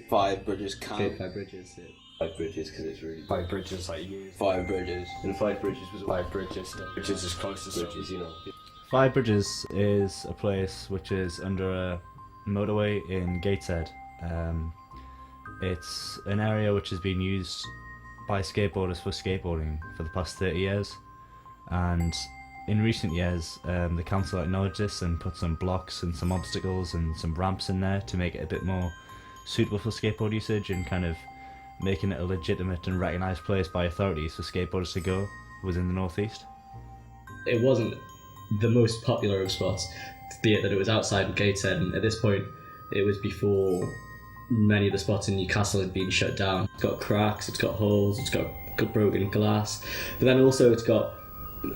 Five bridges count. Okay, 5 bridges. Yeah. 5 bridges because it's really 5 bridges like years. 5 bridges. And 5 bridges was 5 bridges. Which is as close as Bridges, you know. Five Bridges is a place which is under a motorway in Gateshead. It's an area which has been used by skateboarders for skateboarding for the past 30 years, and in recent years the council acknowledged this and put some blocks and some obstacles and some ramps in there to make it a bit more suitable for skateboard usage and kind of making it a legitimate and recognised place by authorities for skateboarders to go within the northeast. It wasn't the most popular of spots, be it that it was outside of Gateshead, and at this point it was before many of the spots in Newcastle had been shut down. It's got cracks, it's got holes, it's got broken glass, but then also it's got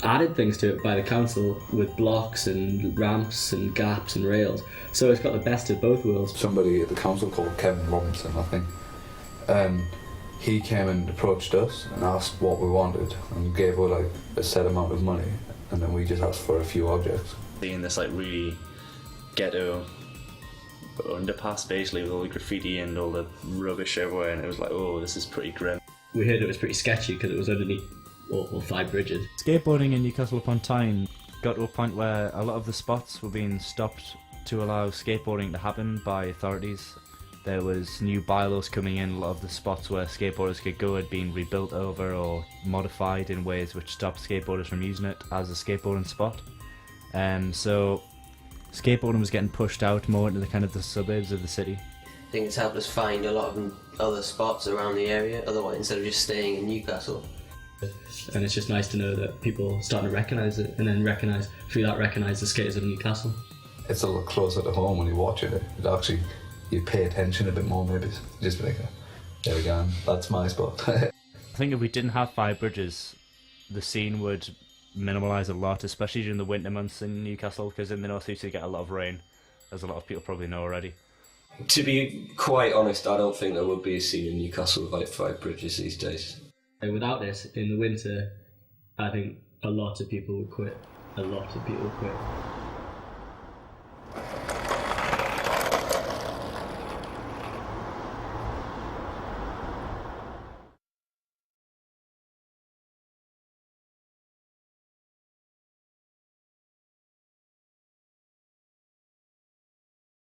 added things to it by the council with blocks and ramps and gaps and rails, so it's got the best of both worlds. Somebody at the council called Kevin Robinson, I think, and he came and approached us and asked what we wanted and gave us like a set amount of money, and then we just asked for a few objects. Seeing this like really ghetto underpass basically with all the graffiti and all the rubbish everywhere, and it was like, oh, this is pretty grim. We heard it was pretty sketchy because it was underneath all 5 bridges. Skateboarding in Newcastle upon Tyne got to a point where a lot of the spots were being stopped to allow skateboarding to happen by authorities. There was new bylaws coming in, a lot of the spots where skateboarders could go had been rebuilt over or modified in ways which stopped skateboarders from using it as a skateboarding spot. So skateboarding was getting pushed out more into the kind of the suburbs of the city. I think it's helped us find a lot of other spots around the area, otherwise instead of just staying in Newcastle. And it's just nice to know that people are starting to recognise it, and then recognise the skaters of Newcastle. It's a lot closer to home when you watch it. It actually, you pay attention a bit more maybe. Just be like, there we go, that's my spot. I think if we didn't have 5 bridges, the scene would minimalise a lot, especially during the winter months in Newcastle, because in the north east you get a lot of rain, as a lot of people probably know already. To be quite honest, I don't think there would be a scene in Newcastle without 5 bridges these days. And without this, in the winter, I think a lot of people would quit.